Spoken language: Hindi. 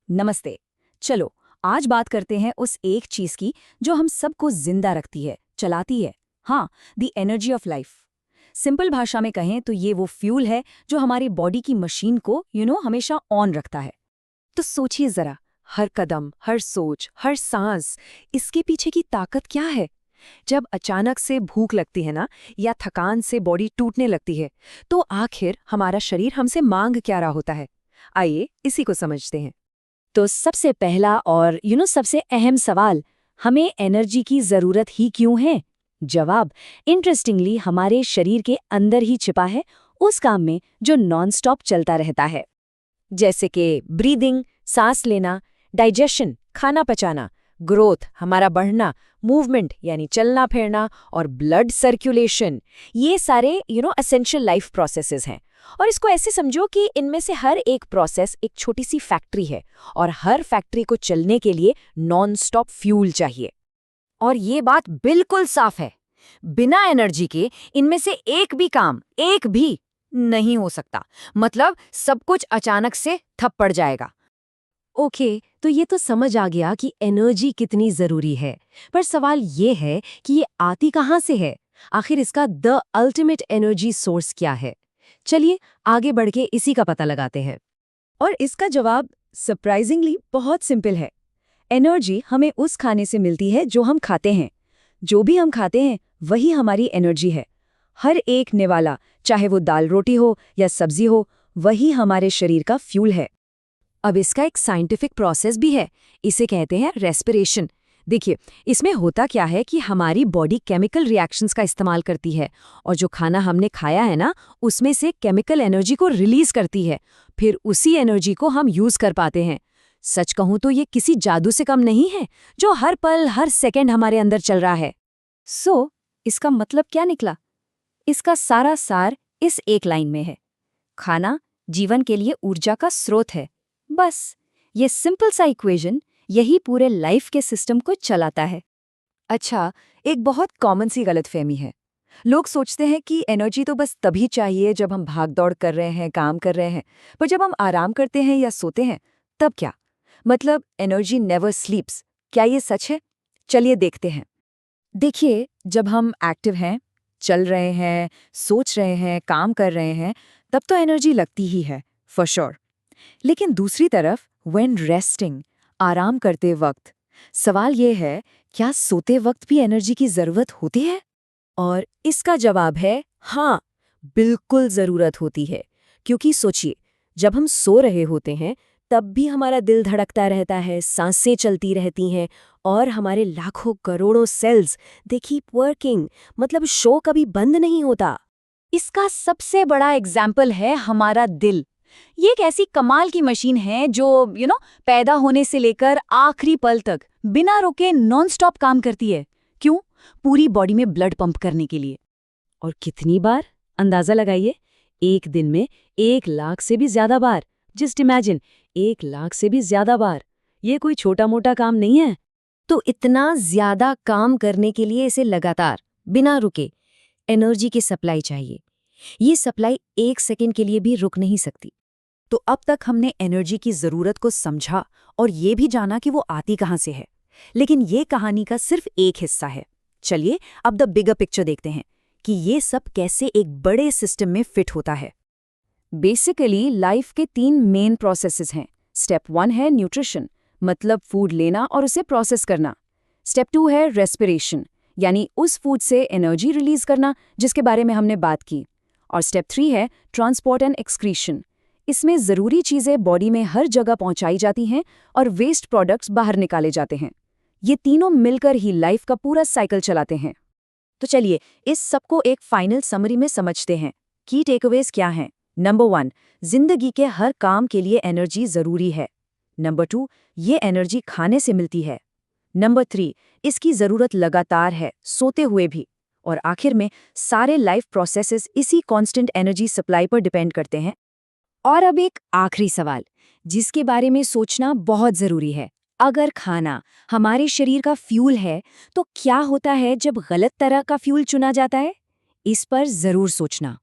नमस्ते। चलो आज बात करते हैं उस एक चीज की जो हम सबको जिंदा रखती है, चलाती है। हाँ, the energy of life. Simple भाषा में कहें तो ये वो फ्यूल है जो हमारी बॉडी की मशीन को हमेशा ऑन रखता है। तो सोचिए जरा, हर कदम, हर सोच, हर सांस, इसके पीछे की ताकत क्या है? जब अचानक से भूख लगती है ना, या थकान से बॉडी टूटने लगती है, तो आखिर हमारा शरीर हमसे मांग क्या रहा होता है? आइए इसी को समझते हैं। तो सबसे पहला और सबसे अहम सवाल, हमें एनर्जी की जरूरत ही क्यों है? जवाब इंटरेस्टिंगली हमारे शरीर के अंदर ही छिपा है, उस काम में जो नॉनस्टॉप चलता रहता है। जैसे कि ब्रीदिंग, सांस लेना, डाइजेशन, खाना पचाना, ग्रोथ, हमारा बढ़ना, मूवमेंट यानी चलना फिरना, और ब्लड सर्कुलेशन। ये सारे एसेंशियल लाइफ प्रोसेसेस हैं। और इसको ऐसे समझो कि इनमें से हर एक प्रोसेस एक छोटी सी फैक्ट्री है, और हर फैक्ट्री को चलने के लिए नॉन स्टॉप फ्यूल चाहिए। और ये बात बिल्कुल साफ है, बिना एनर्जी के इनमें से एक भी काम, एक भी नहीं हो सकता। मतलब सब कुछ अचानक से ठप पड़ जाएगा। ओके, तो ये तो समझ आ गया कि एनर्जी कितनी जरूरी है। पर सवाल ये है कि ये आती कहाँ से है? आखिर इसका द अल्टीमेट एनर्जी सोर्स क्या है? चलिए आगे बढ़ के इसी का पता लगाते हैं। और इसका जवाब सरप्राइजिंगली बहुत सिंपल है। एनर्जी हमें उस खाने से मिलती है जो हम खाते हैं। जो भी हम खाते हैं वही हमारी एनर्जी है। हर एक निवाला, चाहे वो दाल रोटी हो या सब्जी हो, वही हमारे शरीर का फ्यूल है। अब इसका एक साइंटिफिक प्रोसेस भी है, इसे कहते हैं रेस्पिरेशन। देखिए, इसमें होता क्या है कि हमारी बॉडी केमिकल रिएक्शंस का इस्तेमाल करती है, और जो खाना हमने खाया है ना, उसमें से केमिकल एनर्जी को रिलीज करती है। फिर उसी एनर्जी को हम यूज कर पाते हैं। सच कहूं तो ये किसी जादू से कम नहीं है, जो हर पल हर सेकंड हमारे अंदर चल रहा है। इसका मतलब क्या निकला? इसका सारा सार इस एक लाइन में है। खाना जीवन के लिए ऊर्जा का स्रोत है। बस ये सिंपल सा इक्वेशन यही पूरे लाइफ के सिस्टम को चलाता है। अच्छा, एक बहुत कॉमन सी गलतफहमी है। लोग सोचते हैं कि एनर्जी तो बस तभी चाहिए जब हम भाग-दौड़ कर रहे हैं, काम कर रहे हैं। पर जब हम आराम करते हैं या सोते हैं, तब क्या? मतलब एनर्जी नेवर स्लीप्स। क्या ये सच है? चलिए देखते हैं। देखिए, जब हम एक्टिव हैं, चल रहे हैं, सोच रहे हैं, काम कर रहे हैं, तब तो एनर्जी लगती ही है, फॉर श्योर। लेकिन दूसरी तरफ व्हेन रेस्टिंग, आराम करते वक्त, सवाल ये है, क्या सोते वक्त भी एनर्जी की जरूरत होती है? और इसका जवाब है हाँ, बिल्कुल जरूरत होती है। क्योंकि सोचिए, जब हम सो रहे होते हैं तब भी हमारा दिल धड़कता रहता है, सांसें चलती रहती हैं, और हमारे लाखों करोड़ों सेल्स दे कीप वर्किंग। मतलब शो कभी बंद नहीं होता। इसका सबसे बड़ा एग्जाम्पल है हमारा दिल। ये एक ऐसी कमाल की मशीन है जो पैदा होने से लेकर आखिरी पल तक बिना रुके नॉनस्टॉप काम करती है। क्यों? पूरी बॉडी में ब्लड पंप करने के लिए। और कितनी बार? अंदाजा लगाइए। एक दिन में 1 लाख से भी ज्यादा बार। जस्ट इमेजिन, 1 लाख से भी ज्यादा बार। ये कोई छोटा मोटा काम नहीं है। तो इतना ज्यादा काम करने के लिए इसे लगातार, बिना रुके एनर्जी की सप्लाई चाहिए। ये सप्लाई 1 सेकंड के लिए भी रुक नहीं सकती। तो अब तक हमने एनर्जी की जरूरत को समझा और ये भी जाना कि वो आती कहाँ से है। लेकिन ये कहानी का सिर्फ एक हिस्सा है। चलिए अब द बिगर पिक्चर देखते हैं कि ये सब कैसे एक बड़े सिस्टम में फिट होता है। बेसिकली लाइफ के 3 मेन प्रोसेसेस हैं। स्टेप 1 है न्यूट्रिशन, मतलब फूड लेना और उसे प्रोसेस करना। स्टेप 2 है रेस्पिरेशन, यानी उस फूड से एनर्जी रिलीज करना जिसके बारे में हमने बात की। और स्टेप 3 है ट्रांसपोर्ट एंड एक्सक्रीशन। इसमें ज़रूरी चीज़ें बॉडी में हर जगह पहुंचाई जाती हैं और वेस्ट प्रोडक्ट्स बाहर निकाले जाते हैं। ये तीनों मिलकर ही लाइफ का पूरा साइकिल चलाते हैं। तो चलिए इस सबको एक फाइनल समरी में समझते हैं। की टेकअवेज क्या हैं? नंबर 1, जिंदगी के हर काम के लिए एनर्जी ज़रूरी है। नंबर 2, ये एनर्जी खाने से मिलती है। नंबर 3, इसकी ज़रूरत लगातार है, सोते हुए भी। और आखिर में सारे लाइफ प्रोसेसेस इसी कांस्टेंट एनर्जी सप्लाई पर डिपेंड करते हैं। और अब एक आखिरी सवाल, जिसके बारे में सोचना बहुत ज़रूरी है। अगर खाना हमारे शरीर का फ्यूल है, तो क्या होता है जब गलत तरह का फ्यूल चुना जाता है? इस पर ज़रूर सोचना।